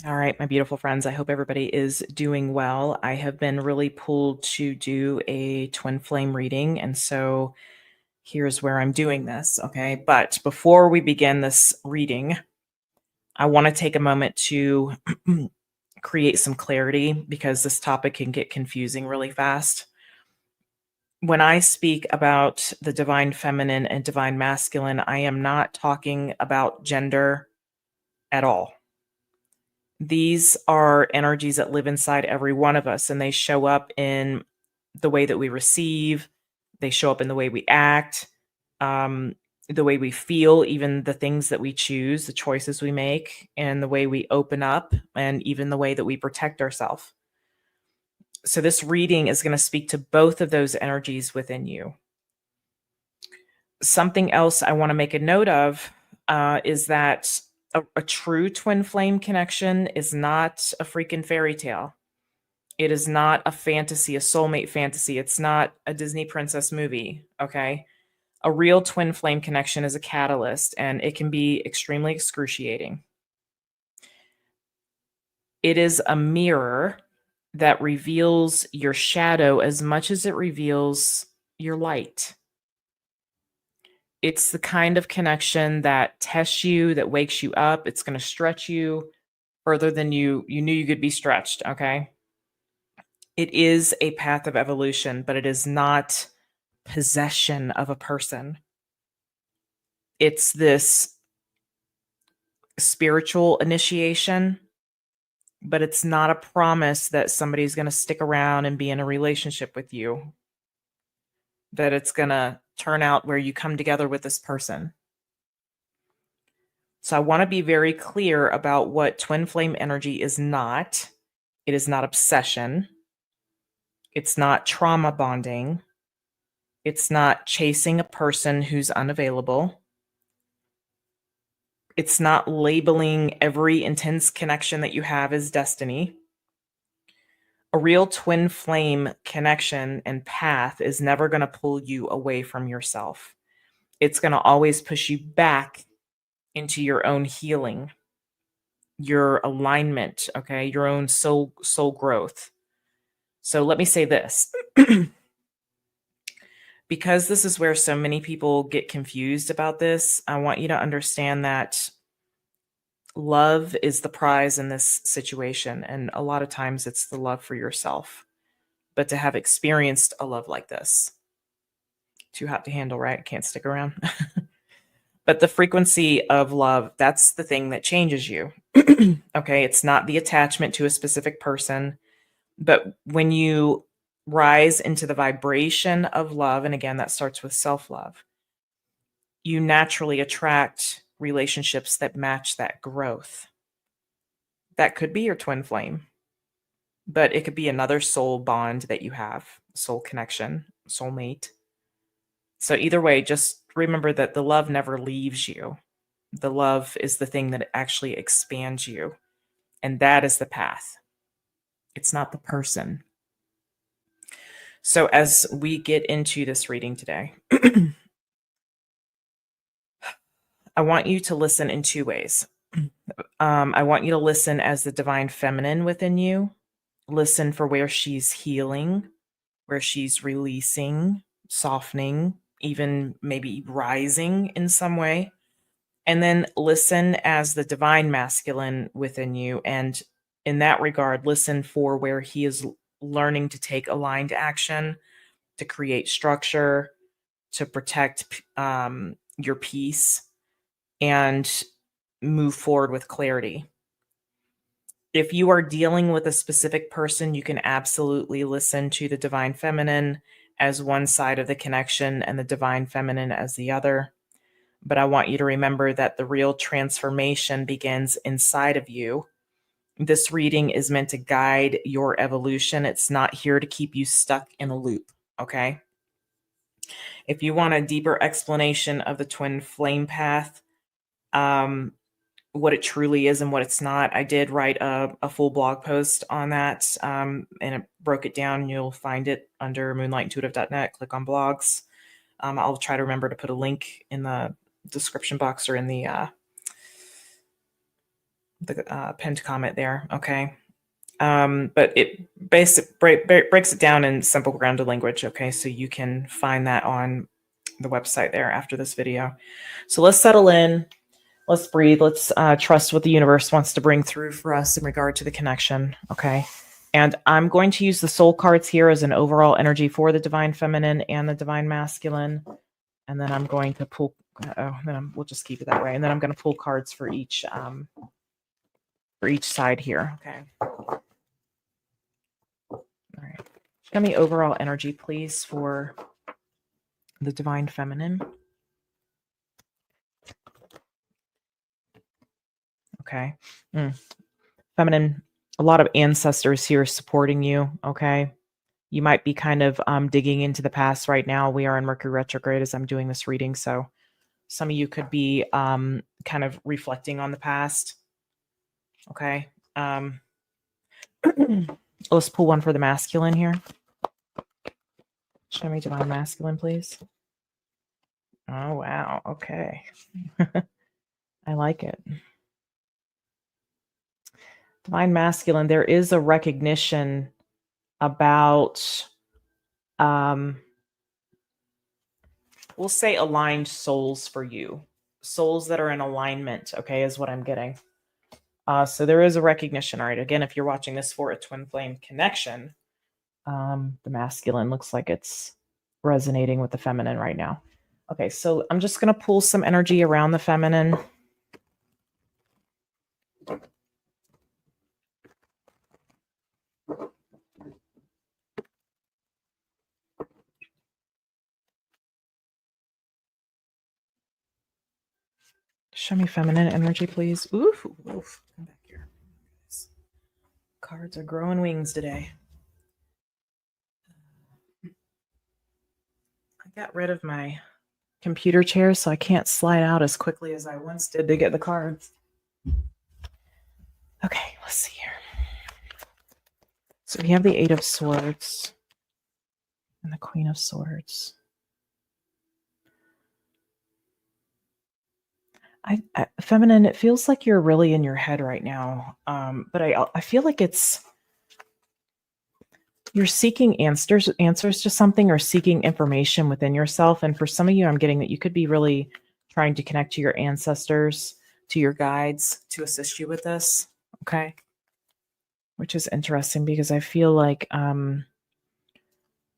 All right, my beautiful friends, I hope everybody is doing well. I have been really pulled to do a twin flame reading, and so here's where I'm doing this, okay? But before we begin this reading, I want to take a moment to create some clarity because this topic can get confusing really fast. When I speak about the divine feminine and divine masculine, I am not talking about gender at all. These are energies that live inside every one of us, and they show up in the way that we receive, they show up in the way we act, um, the way we feel, even the things that we choose, the choices we make, and the way we open up, and even the way that we protect ourselves. So, this reading is going to speak to both of those energies within you. Something else I want to make a note of is that a true twin flame connection is not a freaking fairy tale. It is not a fantasy, a soulmate fantasy. It's not a Disney princess movie, okay? A real twin flame connection is a catalyst and it can be extremely excruciating. It is a mirror that reveals your shadow as much as it reveals your light. It's the kind of connection that tests you, that wakes you up. It's going to stretch you further than you knew you could be stretched, okay? It is a path of evolution, but it is not possession of a person. It's this spiritual initiation, but it's not a promise that somebody's going to stick around and be in a relationship with you, that it's going to turn out where you come together with this person. So I want to be very clear about what twin flame energy is not. It is not obsession. It's not trauma bonding. It's not chasing a person who's unavailable. It's not labeling every intense connection that you have as destiny. A real twin flame connection and path is never going to pull you away from yourself. It's going to always push you back into your own healing, your alignment, okay, your own soul growth. So let me say this. Because this is where so many people get confused about this, I want you to understand that love is the prize in this situation. And a lot of times it's the love for yourself. But to have experienced a love like this, too hot to handle, right? Can't stick around. But the frequency of love, that's the thing that changes you. Okay. It's not the attachment to a specific person, but when you rise into the vibration of love, and again, that starts with self love, you naturally attract relationships that match that growth. That could be your twin flame, but it could be another soul bond that you have, soul connection, soulmate. So either way, just remember that the love never leaves you. The love is the thing that actually expands you. And that is the path. It's not the person. So as we get into this reading today, I want you to listen in two ways. I want you to listen as the divine feminine within you. Listen for where she's healing, where she's releasing, softening, even maybe rising in some way. And then listen as the divine masculine within you. And in that regard, listen for where he is learning to take aligned action, to create structure, to protect your peace, and move forward with clarity. If you are dealing with a specific person, you can absolutely listen to the divine feminine as one side of the connection and the divine feminine as the other. But I want you to remember that the real transformation begins inside of you. This reading is meant to guide your evolution. It's not here to keep you stuck in a loop, okay? If you want a deeper explanation of the twin flame path, what it truly is and what it's not, I did write a full blog post on that, and it broke it down. You'll find it under moonlightintuitive.net. Click on blogs. I'll try to remember to put a link in the description box or in the the pinned comment there. Okay. But it breaks it down in simple grounded language. Okay. So you can find that on the website there after this video. So let's settle in. Let's breathe. Let's trust what the universe wants to bring through for us in regard to the connection. Okay. And I'm going to use the soul cards here as an overall energy for the divine feminine and the divine masculine. And then I'm going to pull, we'll just keep it that way. And then I'm going to pull cards for each side here. Okay. All right. Give me overall energy, please, for the divine feminine. Okay. Feminine, a lot of ancestors here supporting you. Okay. You might be kind of digging into the past right now. We are in Mercury retrograde as I'm doing this reading. So some of you could be kind of reflecting on the past. Okay. Let's pull one for the masculine here. Show me divine masculine, please. Oh, wow. Okay. I like it. Divine masculine, there is a recognition about, we'll say aligned souls for you. Souls that are in alignment, okay, is what I'm getting. So there is a recognition. All right. Again, if you're watching this for a twin flame connection, the masculine looks like it's resonating with the feminine right now. Okay. So I'm just going to pull some energy around the feminine. Show me feminine energy, please. Oof. Come back here. Cards are growing wings today. I got rid of my computer chair, so I can't slide out as quickly as I once did to get the cards. Okay, let's see here. So we have the Eight of Swords and the Queen of Swords. Feminine, it feels like you're really in your head right now. But I feel like you're seeking answers to something or seeking information within yourself. And for some of you, I'm getting that you could be really trying to connect to your ancestors, to your guides to assist you with this. Okay. Which is interesting because I feel like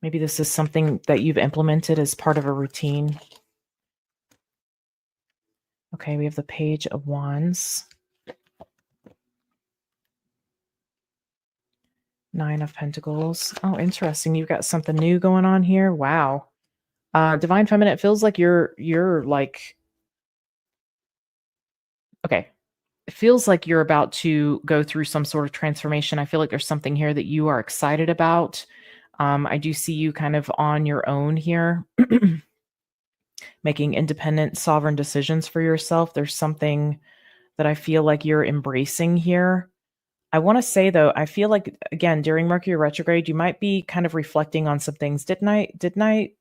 maybe this is something that you've implemented as part of a routine. Okay, we have the Page of Wands. Nine of Pentacles. Oh, interesting. You've got something new going on here. Wow. Divine Feminine, it feels like you're like, okay. It feels like you're about to go through some sort of transformation. I feel like there's something here that you are excited about. I do see you kind of on your own here, making independent, sovereign decisions for yourself. There's something that I feel like you're embracing here. I want to say, though, I feel like, again, during Mercury retrograde, you might be kind of reflecting on some things. Didn't I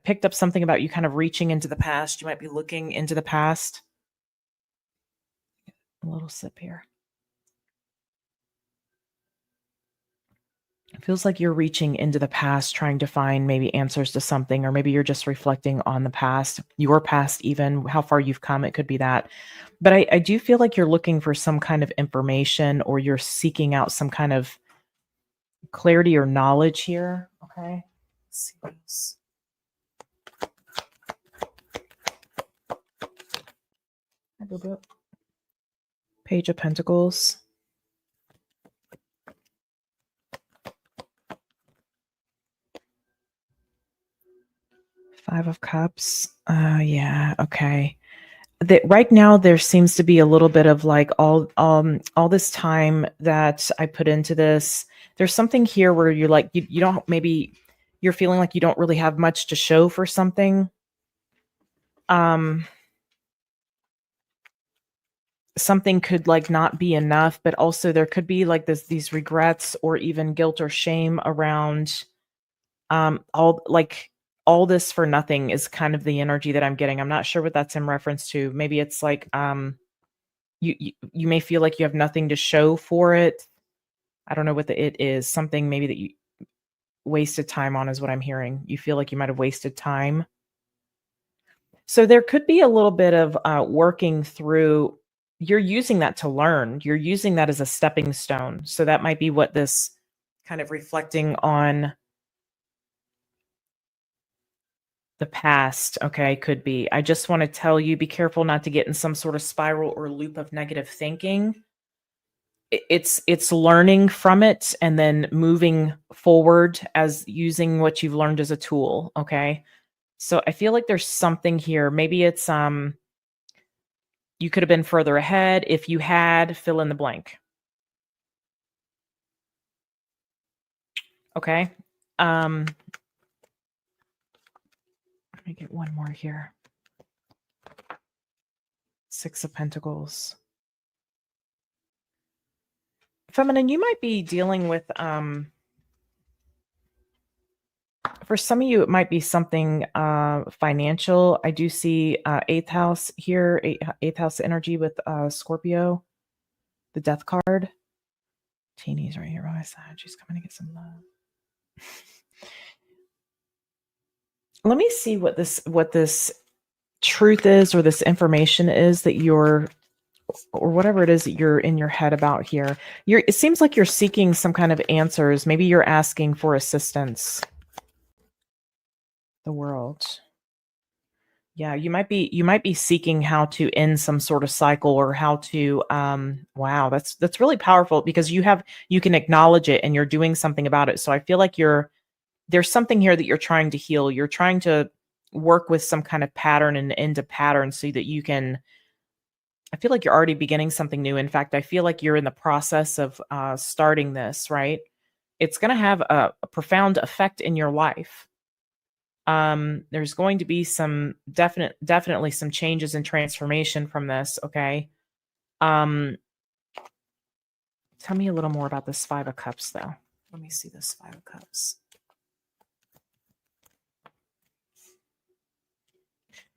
picked up something about you kind of reaching into the past. You might be looking into the past. A little sip here. It feels like you're reaching into the past, trying to find maybe answers to something, or maybe you're just reflecting on the past, your past, even how far you've come. It could be that. But I do feel like you're looking for some kind of information, or you're seeking out some kind of clarity or knowledge here. Okay. Let's see what else. Page of Pentacles. Five of Cups. Yeah. Okay. Right now there seems to be a little bit of like all this time that I put into this. There's something here where you're like, you don't, maybe you're feeling like you don't really have much to show for something. Something could like not be enough, but also there could be like these regrets or even guilt or shame around all this for nothing is kind of the energy that I'm getting. I'm not sure what that's in reference to. Maybe it's like You may feel like you have nothing to show for it. I don't know what the it is. Something maybe that you wasted time on is what I'm hearing. You feel like you might have wasted time. So there could be a little bit of working through. You're using that to learn. You're using that as a stepping stone. So that might be what this kind of reflecting on the past, okay, could be. I just want to tell you, be careful not to get in some sort of spiral or loop of negative thinking. It's learning from it and then moving forward as using what you've learned as a tool, okay? So I feel like there's something here. Maybe it's you could have been further ahead if you had fill in the blank. Okay? Let me get one more here. Six of Pentacles. Feminine, you might be dealing with for some of you, it might be something financial. I do see eighth house here, eighth house energy with Scorpio, the death card. Teeny's right here by my side. She's coming to get some love. Let me see what this truth is, or this information is that you're, or whatever it is that you're in your head about here. It seems like you're seeking some kind of answers. Maybe you're asking for assistance. The World. Yeah, you might be seeking how to end some sort of cycle, or how to wow, that's really powerful, because you can acknowledge it and you're doing something about it. So I feel like there's something here that you're trying to heal. You're trying to work with some kind of pattern and end a pattern so that you can, I feel like you're already beginning something new. In fact, I feel like you're in the process of starting this, right? It's going to have a profound effect in your life. There's going to be some definitely some changes and transformation from this. Okay. Tell me a little more about this Five of Cups, though. Let me see this Five of Cups.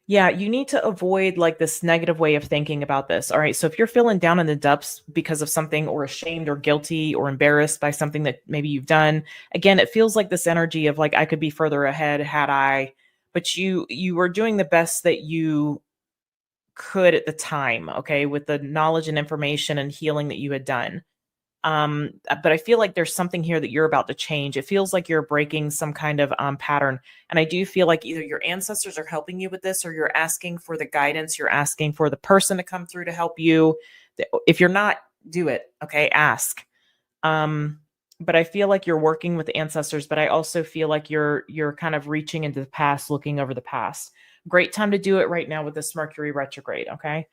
Yeah, you need to avoid like this negative way of thinking about this. All right. So if you're feeling down in the depths because of something, or ashamed or guilty or embarrassed by something that maybe you've done, again, it feels like this energy of like, I could be further ahead had I, but you were doing the best that you could at the time, okay, with the knowledge and information and healing that you had done. But I feel like there's something here that you're about to change. It feels like you're breaking some kind of pattern. And I do feel like either your ancestors are helping you with this, or you're asking for the guidance. You're asking for the person to come through to help you. If you're not, do it. Okay. Ask. But I feel like you're working with ancestors, but I also feel like you're kind of reaching into the past, looking over the past. Great time to do it right now with this Mercury retrograde. Okay.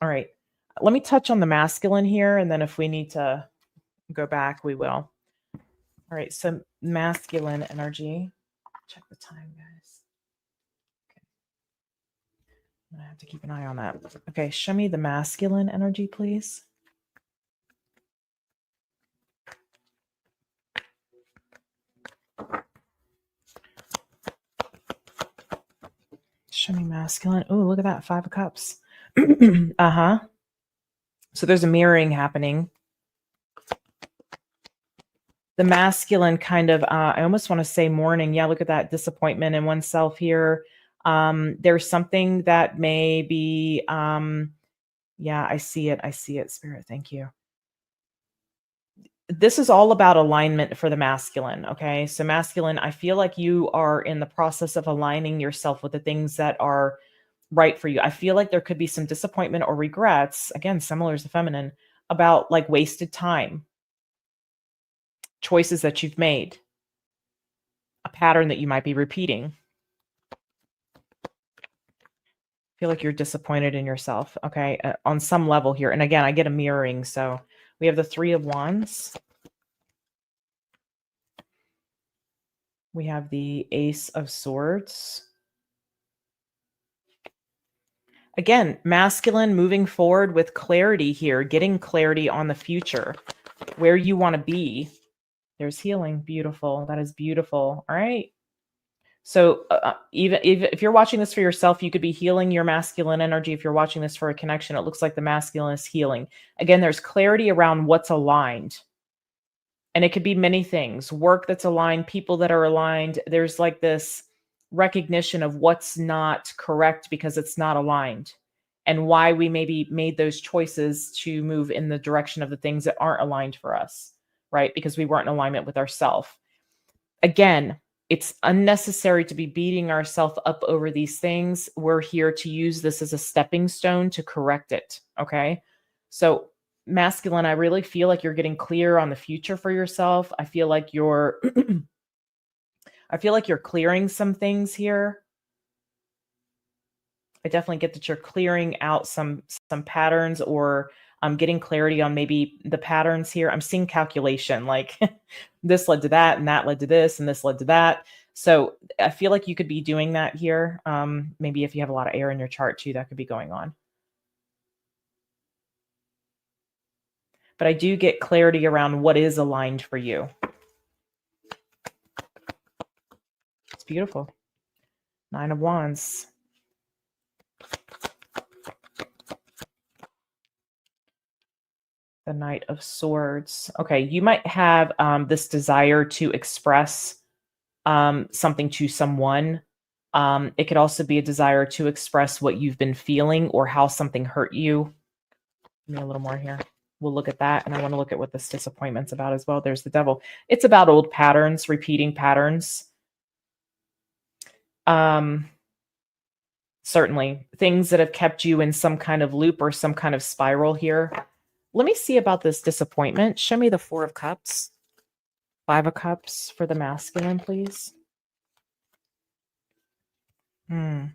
All right. Let me touch on the masculine here, and then if we need to go back, we will. All right, so masculine energy. Check the time, guys. Okay. I'm gonna have to keep an eye on that. Okay, show me the masculine energy, please. Show me masculine. Oh, look at that, Five of Cups. Uh-huh. So there's a mirroring happening. The masculine kind of, I almost want to say mourning. Yeah, look at that disappointment in oneself here. There's something that may be, yeah, I see it. I see it, Spirit. Thank you. This is all about alignment for the masculine. Okay. So masculine, I feel like you are in the process of aligning yourself with the things that are right for you. I feel like there could be some disappointment or regrets, again, similar to the feminine, about like wasted time, choices that you've made, a pattern that you might be repeating. I feel like you're disappointed in yourself, okay, on some level here. And again, I get a mirroring. So we have the Three of Wands. We have the Ace of Swords. Again, masculine, moving forward with clarity here, getting clarity on the future, where you want to be. There's healing. Beautiful. That is beautiful. All right. So even if you're watching this for yourself, you could be healing your masculine energy. If you're watching this for a connection, it looks like the masculine is healing. Again, there's clarity around what's aligned. And it could be many things, work that's aligned, people that are aligned. There's like this recognition of what's not correct because it's not aligned, and why we maybe made those choices to move in the direction of the things that aren't aligned for us, right? Because we weren't in alignment with ourselves. Again, it's unnecessary to be beating ourselves up over these things. We're here to use this as a stepping stone to correct it. Okay. So, masculine, I really feel like you're getting clear on the future for yourself. I feel like you're I feel like you're clearing some things here. I definitely get that you're clearing out some patterns, or I'm getting clarity on maybe the patterns here. I'm seeing calculation, like this led to that, and that led to this, and this led to that. So I feel like you could be doing that here. Maybe if you have a lot of air in your chart too, that could be going on. But I do get clarity around what is aligned for you. It's beautiful. 9 of Wands. The Knight of Swords. Okay, you might have this desire to express something to someone. It could also be a desire to express what you've been feeling or how something hurt you. Give me a little more here. We'll look at that, and I want to look at what this disappointment's about as well. There's the Devil. It's about old patterns, repeating patterns. Certainly, things that have kept you in some kind of loop or some kind of spiral here. Let me see about this disappointment. Show me the 4 of Cups. 5 of Cups for the masculine, please. Yeah.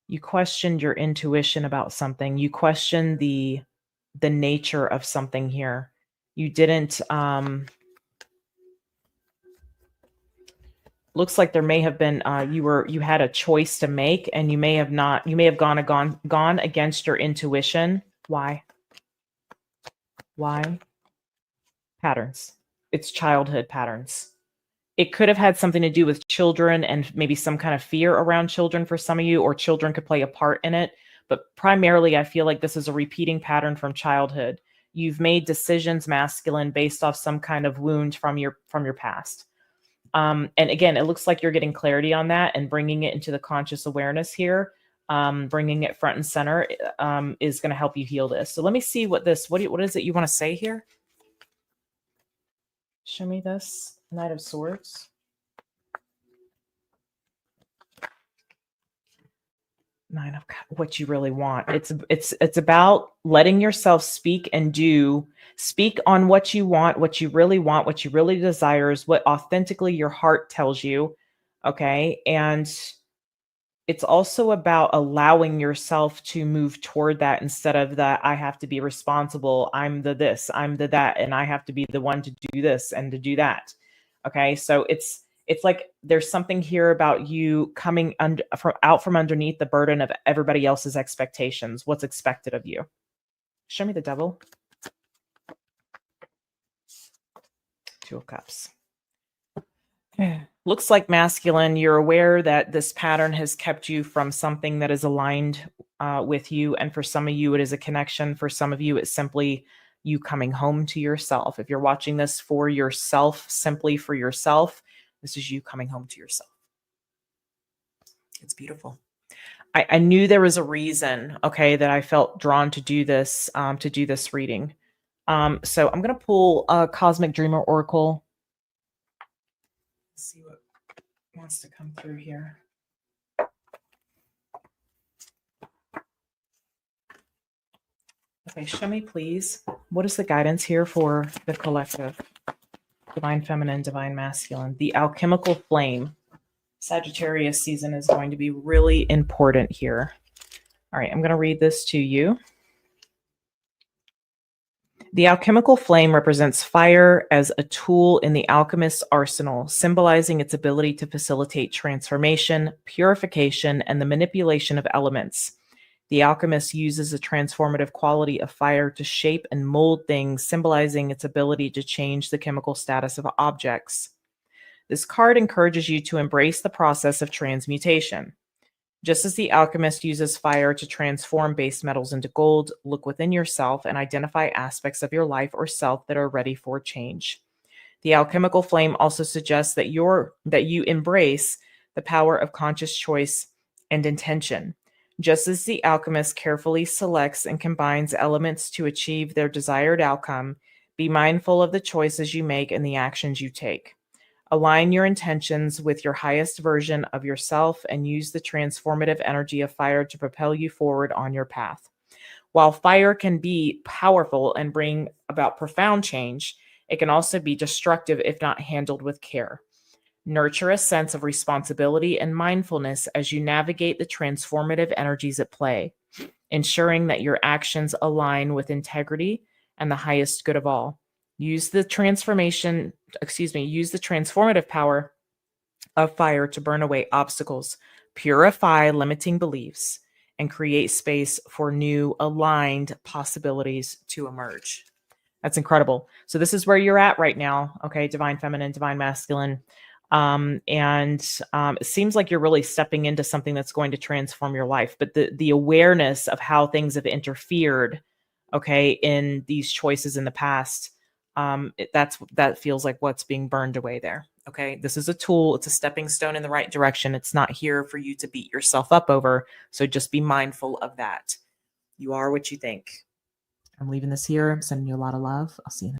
You questioned your intuition about something. You questioned the nature of something here. You didn't looks like there may have been you had a choice to make, and you may have gone against your intuition. Why? Patterns. It's childhood patterns. It could have had something to do with children and maybe some kind of fear around children for some of you, or children could play a part in it. But primarily, I feel like this is a repeating pattern from childhood. You've made decisions, masculine, based off some kind of wound from your past. And again, it looks like you're getting clarity on that and bringing it into the conscious awareness here. Bringing it front and center is going to help you heal this. So let me see what is it you want to say here? Show me this. Knight of Swords. Nine of what you really want. It's about letting yourself speak and do. Speak on what you want, what you really want, what you really desires, what authentically your heart tells you. Okay. And it's also about allowing yourself to move toward that, instead of that I have to be responsible. I'm the this, I'm the that, and I have to be the one to do this and to do that. Okay. So it's like there's something here about you coming out from underneath the burden of everybody else's expectations, what's expected of you. Show me the Devil. 2 of Cups. Looks like, masculine, you're aware that this pattern has kept you from something that is aligned with you. And for some of you, it is a connection. For some of you, it's simply you coming home to yourself. If you're watching this for yourself, simply for yourself, this is you coming home to yourself. It's beautiful. I knew there was a reason, okay, that I felt drawn to do this reading. So I'm going to pull a Cosmic Dreamer Oracle. Let's see what wants to come through here. Okay, show me, please. What is the guidance here for the collective? Divine Feminine, Divine Masculine. The Alchemical Flame. Sagittarius season is going to be really important here. All right, I'm going to read this to you. The alchemical flame represents fire as a tool in the alchemist's arsenal, symbolizing its ability to facilitate transformation, purification, and the manipulation of elements. The alchemist uses the transformative quality of fire to shape and mold things, symbolizing its ability to change the chemical status of objects. This card encourages you to embrace the process of transmutation. Just as the alchemist uses fire to transform base metals into gold, look within yourself and identify aspects of your life or self that are ready for change. The alchemical flame also suggests that you embrace the power of conscious choice and intention. Just as the alchemist carefully selects and combines elements to achieve their desired outcome, be mindful of the choices you make and the actions you take. Align your intentions with your highest version of yourself and use the transformative energy of fire to propel you forward on your path. While fire can be powerful and bring about profound change, it can also be destructive if not handled with care. Nurture a sense of responsibility and mindfulness as you navigate the transformative energies at play, ensuring that your actions align with integrity and the highest good of all. Use the transformative power of fire to burn away obstacles, purify limiting beliefs, and create space for new aligned possibilities to emerge. That's incredible. So this is where you're at right now. Okay. Divine feminine, divine masculine. It seems like you're really stepping into something that's going to transform your life, but the awareness of how things have interfered, okay, in these choices in the past, that feels like what's being burned away there. Okay. This is a tool. It's a stepping stone in the right direction. It's not here for you to beat yourself up over. So just be mindful of that. You are what you think. I'm leaving this here. I'm sending you a lot of love. I'll see you next.